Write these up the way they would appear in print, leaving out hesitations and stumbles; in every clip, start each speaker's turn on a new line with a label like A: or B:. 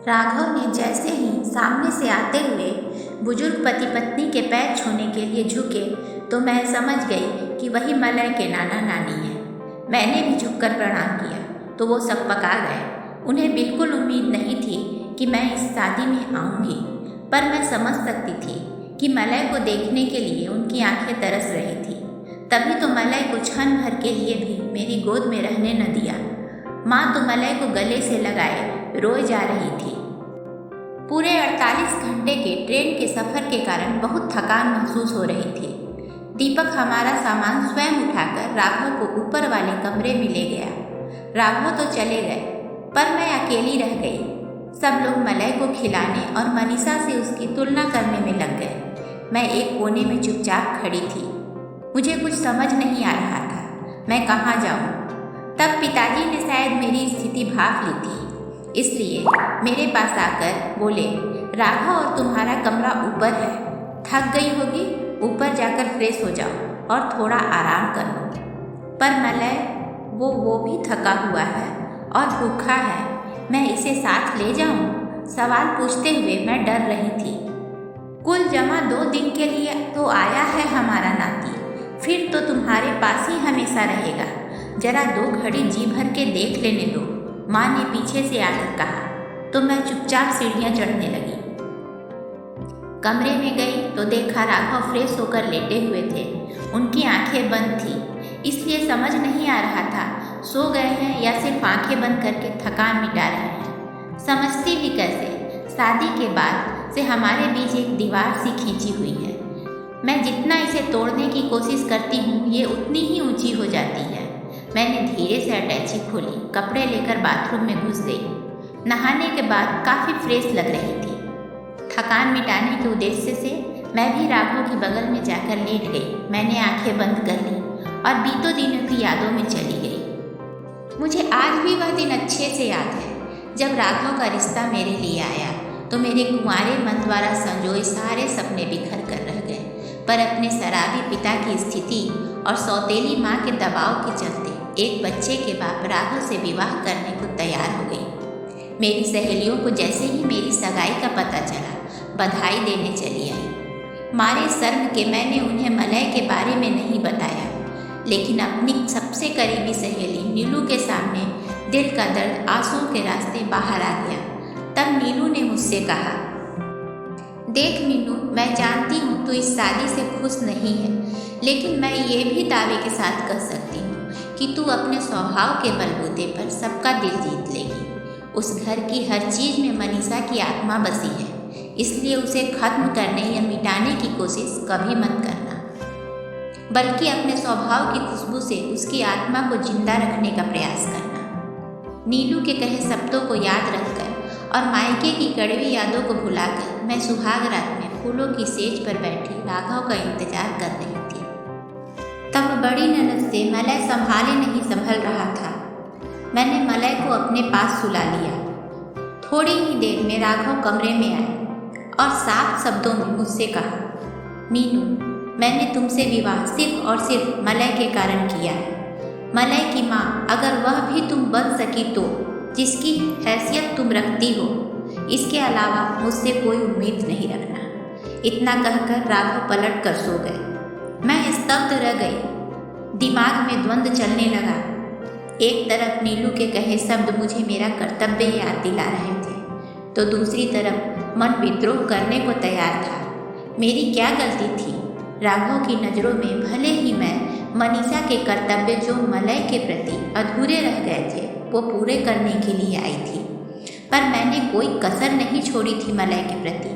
A: राघव ने जैसे ही सामने से आते हुए बुजुर्ग पति पत्नी के पैर छूने के लिए झुके तो मैं समझ गई कि वही मलय के नाना नानी हैं। मैंने भी झुककर प्रणाम किया तो वो सकपका गए। उन्हें बिल्कुल उम्मीद नहीं थी कि मैं इस शादी में आऊँगी, पर मैं समझ सकती थी कि मलय को देखने के लिए उनकी आंखें तरस रही थी। तभी तो मलय को क्षण भर के लिए भी मेरी गोद में रहने न दिया। माँ तो मलय को गले से लगाए रोए जा रही थी। पूरे 48 घंटे के ट्रेन के सफ़र के कारण बहुत थकान महसूस हो रही थी। दीपक हमारा सामान स्वयं उठाकर राघव को ऊपर वाले कमरे में ले गया। राघव तो चले गए, पर मैं अकेली रह गई। सब लोग मलय को खिलाने और मनीषा से उसकी तुलना करने में लग गए। मैं एक कोने में चुपचाप खड़ी थी। मुझे कुछ समझ नहीं आ रहा था मैं कहाँ जाऊँ। तब पिताजी ने शायद मेरी स्थिति भांप ली थी, इसलिए मेरे पास आकर बोले, राघव और तुम्हारा कमरा ऊपर है, थक गई होगी, ऊपर जाकर फ्रेश हो जाओ और थोड़ा आराम कर लो। पर मलय वो भी थका हुआ है और भूखा है, मैं इसे साथ ले जाऊं? सवाल पूछते हुए मैं डर रही थी। कुल जमा 2 दिन के लिए तो आया है हमारा नाती, फिर तो तुम्हारे पास ही हमेशा रहेगा। जरा 2 घड़ी जी भर के देख लेने दो, माँ ने पीछे से आकर कहा। तो मैं चुपचाप सीढ़ियाँ चढ़ने लगी। कमरे में गई तो देखा राघव फ्रेश होकर लेटे हुए थे। उनकी आंखें बंद थी, इसलिए समझ नहीं आ रहा था सो गए हैं या सिर्फ आंखें बंद करके थकान मिटा रहे हैं। समझती भी कैसे, शादी के बाद से हमारे बीच एक दीवार सी खींची हुई है। मैं जितना इसे तोड़ने की कोशिश करती हूँ ये उतनी ही ऊंची हो जाती है। मैंने धीरे से अटैची खोली, कपड़े लेकर बाथरूम में घुस गई। नहाने के बाद काफ़ी फ्रेश लग रही थी। थकान मिटाने के उद्देश्य से मैं भी राघव के बगल में जाकर लेट गई। मैंने आंखें बंद कर ली और बीतों दिनों की यादों में चली गई। मुझे आज भी वह दिन अच्छे से याद है जब राघव का रिश्ता मेरे लिए आया तो मेरे कुंवारे मन द्वारा संजोए सारे सपने बिखर कर रह गए। पर अपने शराबी पिता की स्थिति और सौतेली माँ के दबाव के चलते एक बच्चे के बाप राघव से विवाह करने को तैयार हो गई। मेरी सहेलियों को जैसे ही मेरी सगाई का पता चला बधाई देने चली आई। मारे शर्म के मैंने उन्हें मलय के बारे में नहीं बताया, लेकिन अपनी सबसे करीबी सहेली नीलू के सामने दिल का दर्द आंसुओं के रास्ते बाहर आ गया। तब नीलू ने मुझसे कहा, देख मीनू, मैं जानती हूँ तू इस शादी से खुश नहीं है, लेकिन मैं ये भी दावे के साथ कह सकती हूँ कि तू अपने स्वभाव के बलबूते पर सबका दिल जीत लेगी। उस घर की हर चीज़ में मनीषा की आत्मा बसी है, इसलिए उसे खत्म करने या मिटाने की कोशिश कभी मत करना, बल्कि अपने स्वभाव की खुशबू से उसकी आत्मा को जिंदा रखने का प्रयास करना। नीलू के कहे शब्दों को याद रखकर और मायके की कड़वी यादों को भुलाकर मैं सुहाग रात में फूलों की सेज पर बैठी राघव का इंतजार कर रही थी। तब बड़ी ननद से मलय संभाले नहीं संभल रहा था। मैंने मलय को अपने पास सुला लिया। थोड़ी ही देर में राघव कमरे में आए और साफ शब्दों में मुझसे कहा, मीनू, मैंने तुमसे विवाह सिर्फ और सिर्फ मलय के कारण किया है। मलय की माँ अगर वह भी तुम बन सकी तो, जिसकी हैसियत तुम रखती हो, इसके अलावा मुझसे कोई उम्मीद नहीं रखना। इतना कहकर राघव पलट कर सो गए। मैं स्तब्ध रह गई। दिमाग में द्वंद्व चलने लगा। एक तरफ नीलू के कहे शब्द मुझे मेरा कर्तव्य याद दिला रहे थे, तो दूसरी तरफ मन विद्रोह करने को तैयार था। मेरी क्या गलती थी? राघव की नज़रों में भले ही मैं मनीषा के कर्तव्य जो मलय के प्रति अधूरे रह गए थे वो पूरे करने के लिए आई थी, पर मैंने कोई कसर नहीं छोड़ी थी मलय के प्रति।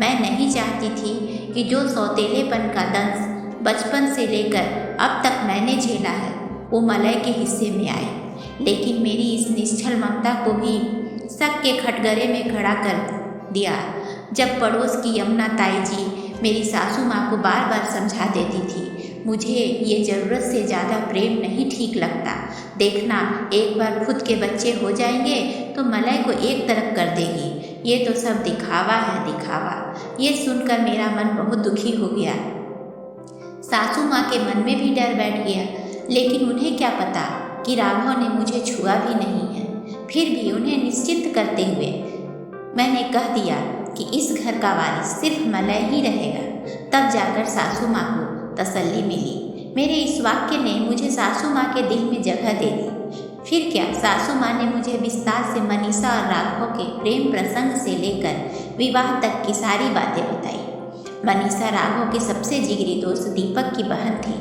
A: मैं नहीं चाहती थी कि जो सौतेलेपन का दंश बचपन से लेकर अब तक मैंने झेला है वो मलय के हिस्से में आए। लेकिन मेरी इस निश्चल ममता को भी शक के खटगरे में खड़ा कर दिया जब पड़ोस की यमुना ताई जी मेरी सासू माँ को बार बार समझा देती थी, मुझे ये ज़रूरत से ज़्यादा प्रेम नहीं ठीक लगता। देखना, एक बार खुद के बच्चे हो जाएंगे तो मलय को एक तरफ कर देगी। ये तो सब दिखावा है, दिखावा। ये सुनकर मेरा मन बहुत दुखी हो गया। सासू माँ के मन में भी डर बैठ गया, लेकिन उन्हें क्या पता कि राघव ने मुझे छुआ भी नहीं है। फिर भी उन्हें निश्चिंत करते हुए मैंने कह दिया कि इस घर का वारिस सिर्फ मलय ही रहेगा। तब जाकर सासू माँ को तसल्ली मिली। मेरे इस वाक्य ने मुझे सासू माँ के दिल में जगह दे दी। फिर क्या, सासू माँ ने मुझे विस्तार से मनीषा और राघव के प्रेम प्रसंग से लेकर विवाह तक की सारी बातें बताई। मनीषा राघव के सबसे जिगरी दोस्त दीपक की बहन थी,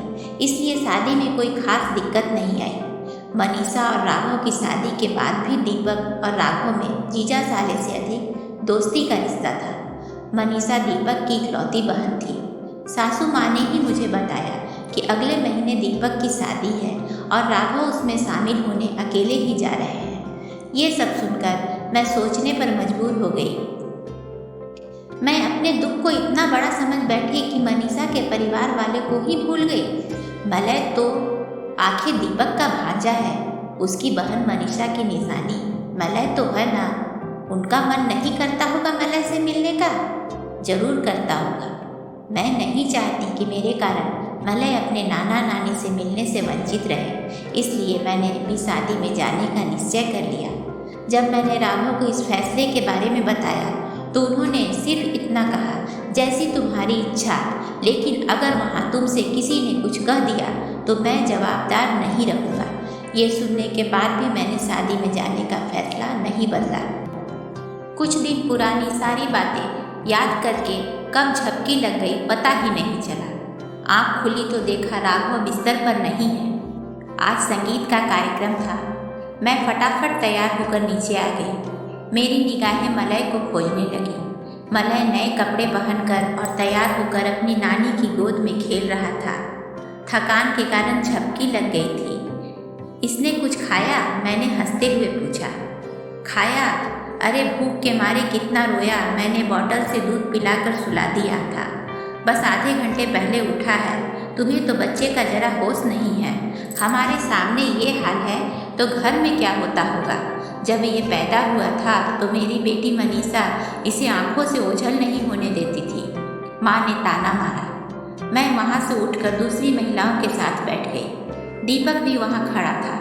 A: इसलिए शादी में कोई खास दिक्कत नहीं आई। मनीषा और राघव की शादी के बाद भी दीपक और राघव में जीजा साले से अधिक दोस्ती का रिश्ता था। मनीषा दीपक की इकलौती बहन थी। सासू माँ ने ही मुझे बताया कि अगले महीने दीपक की शादी है और राघव उसमें शामिल होने अकेले ही जा रहे हैं। ये सब सुनकर मैं सोचने पर मजबूर हो गई। मैं अपने दुख को इतना बड़ा समझ बैठी कि मनीषा के परिवार वाले को ही भूल गई। मलय तो आखिर दीपक का भांजा है, उसकी बहन मनीषा की निशानी मलय तो है ना। उनका मन नहीं करता होगा मलय से मिलने का? जरूर करता होगा। मैं नहीं चाहती कि मेरे कारण मलय अपने नाना नानी से मिलने से वंचित रहे, इसलिए मैंने भी शादी में जाने का निश्चय कर लिया। जब मैंने राघव को इस फैसले के बारे में बताया तो उन्होंने सिर्फ इतना कहा, जैसी तुम्हारी इच्छा, लेकिन अगर वहाँ तुमसे किसी ने कुछ कह दिया तो मैं जवाबदार नहीं रहूँगा। ये सुनने के बाद भी मैंने शादी में जाने का फैसला नहीं बदला। कुछ दिन पुरानी सारी बातें याद करके कब झपकी लग गई पता ही नहीं चला। आँख खुली तो देखा राघव बिस्तर पर नहीं है। आज संगीत का कार्यक्रम था। मैं फटाफट तैयार होकर नीचे आ गई। मेरी निगाहें मलय को खोजने लगी। मलय नए कपड़े पहनकर और तैयार होकर अपनी नानी की गोद में खेल रहा था। थकान के कारण झपकी लग गई थी। इसने कुछ खाया? मैंने हंसते हुए पूछा। खाया? अरे भूख के मारे कितना रोया। मैंने बॉटल से दूध पिलाकर सुला दिया था। बस आधे घंटे पहले उठा है। तुम्हें तो बच्चे का जरा होश नहीं है। हमारे सामने ये हाल है तो घर में क्या होता होगा। जब ये पैदा हुआ था तो मेरी बेटी मनीषा इसे आंखों से ओझल नहीं होने देती थी। माँ ने ताना मारा। मैं वहाँ से उठकर दूसरी महिलाओं के साथ बैठ गई। दीपक भी वहाँ खड़ा था।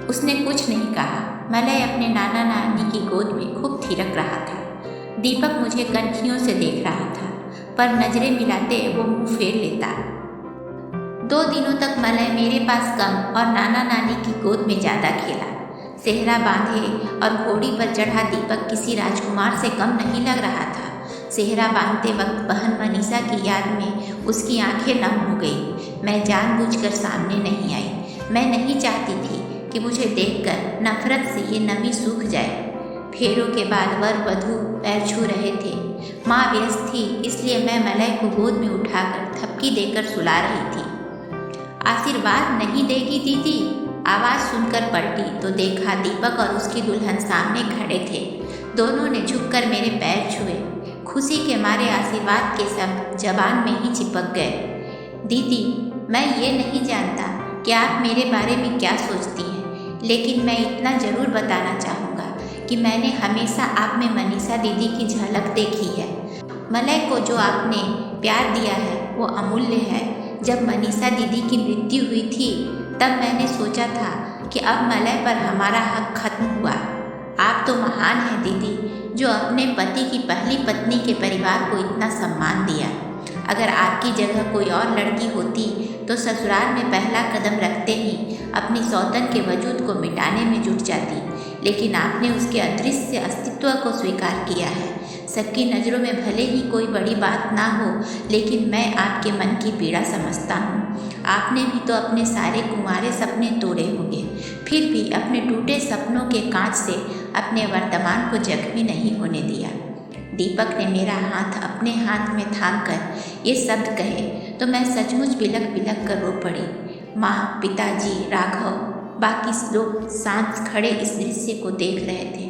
A: उसने कुछ नहीं कहा। मलय अपने नाना नानी की गोद में खूब थिरक रहा था। दीपक मुझे कनखियों से देख रहा था, पर नजरें मिलाते वो मुंह फेर लेता। 2 दिनों तक मलय मेरे पास कम और नाना नानी की गोद में ज़्यादा खेला। सेहरा बांधे और घोड़ी पर चढ़ा दीपक किसी राजकुमार से कम नहीं लग रहा था। सेहरा बांधते वक्त बहन मनीषा की याद में उसकी आंखें नम हो गई। मैं जानबूझकर सामने नहीं आई। मैं नहीं चाहती थी कि मुझे देखकर नफरत से ये नमी सूख जाए। फेरों के बाद वर वधू पैर छू रहे थे। माँ व्यस्त थी, इसलिए मैं मलय को गोद में उठाकर थपकी देकर सुला रही थी। आशीर्वाद नहीं देगी दीदी? आवाज़ सुनकर पलटी तो देखा दीपक और उसकी दुल्हन सामने खड़े थे। दोनों ने झुककर मेरे पैर छुए। खुशी के मारे आशीर्वाद के शब्द जबान में ही चिपक गए। दीदी, मैं ये नहीं जानता कि आप मेरे बारे में क्या सोचती हैं, लेकिन मैं इतना ज़रूर बताना चाहूँगा कि मैंने हमेशा आप में मनीषा दीदी की झलक देखी है। मलय को जो आपने प्यार दिया है वो अमूल्य है। जब मनीषा दीदी की मृत्यु हुई थी तब मैंने सोचा था कि अब मलय पर हमारा हक खत्म हुआ। आप तो महान हैं दीदी, जो अपने पति की पहली पत्नी के परिवार को इतना सम्मान दिया। अगर आपकी जगह कोई और लड़की होती तो ससुराल में पहला कदम रखते ही अपनी सौतन के वजूद को मिटाने में जुट जाती, लेकिन आपने उसके अदृश्य अस्तित्व को स्वीकार किया है। सबकी नज़रों में भले ही कोई बड़ी बात ना हो, लेकिन मैं आपके मन की पीड़ा समझता हूँ। आपने भी तो अपने सारे कुंवारे सपने तोड़े होंगे, फिर भी अपने टूटे सपनों के कांच से अपने वर्तमान को जख्मी नहीं होने दिया। दीपक ने मेरा हाथ अपने हाथ में थाम कर ये शब्द कहे तो मैं सचमुच बिलक बिलक कर रो पड़ी। माँ, पिताजी, राघव, बाकी लोग शांत खड़े इस दृश्य को देख रहे थे।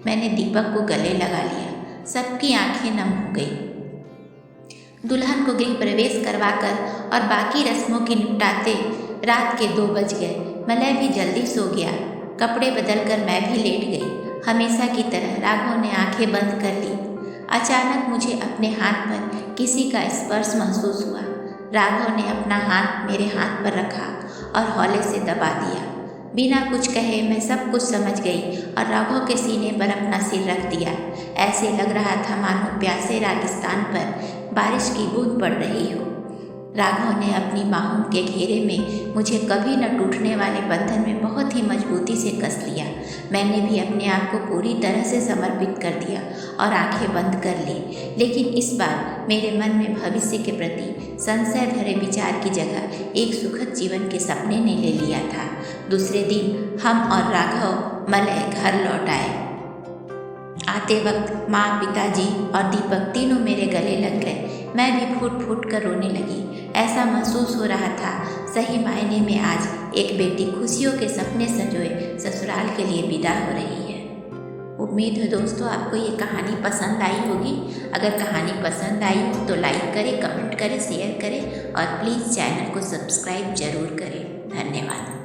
A: मैंने दीपक को गले लगा लिया। सबकी आंखें नम हो गई। दुल्हन को गृह प्रवेश करवाकर और बाकी रस्मों की निपटाते रात के 2 बज गए। मलय भी जल्दी सो गया। कपड़े बदलकर मैं भी लेट गई। हमेशा की तरह राघव ने आंखें बंद कर ली। अचानक मुझे अपने हाथ पर किसी का स्पर्श महसूस हुआ। राघव ने अपना हाथ मेरे हाथ पर रखा और हौले से दबा दिया। बिना कुछ कहे मैं सब कुछ समझ गई और राघव के सीने पर अपना सिर रख दिया। ऐसे लग रहा था मानो प्यासे रेगिस्तान पर बारिश की बूंद पड़ रही हो। राघव ने अपनी बाहों के घेरे में मुझे कभी न टूटने वाले बंधन में बहुत ही मजबूती से कस लिया। मैंने भी अपने आप को पूरी तरह से समर्पित कर दिया और आंखें बंद कर ली। लेकिन इस बार मेरे मन में भविष्य के प्रति संशय भरे विचार की जगह एक सुखद जीवन के सपने ने ले लिया था। दूसरे दिन हम और राघव मलय घर लौट आए। आते वक्त माँ, पिताजी और दीपक तीनों मेरे गले लग गए। मैं भी फूट फूट कर रोने लगी। ऐसा महसूस हो रहा था सही मायने में आज एक बेटी खुशियों के सपने संजोए ससुराल के लिए विदा हो रही है। उम्मीद है दोस्तों आपको ये कहानी पसंद आई होगी। अगर कहानी पसंद आई हो तो लाइक करें, कमेंट करें, शेयर करें और प्लीज़ चैनल को सब्सक्राइब जरूर करें। धन्यवाद।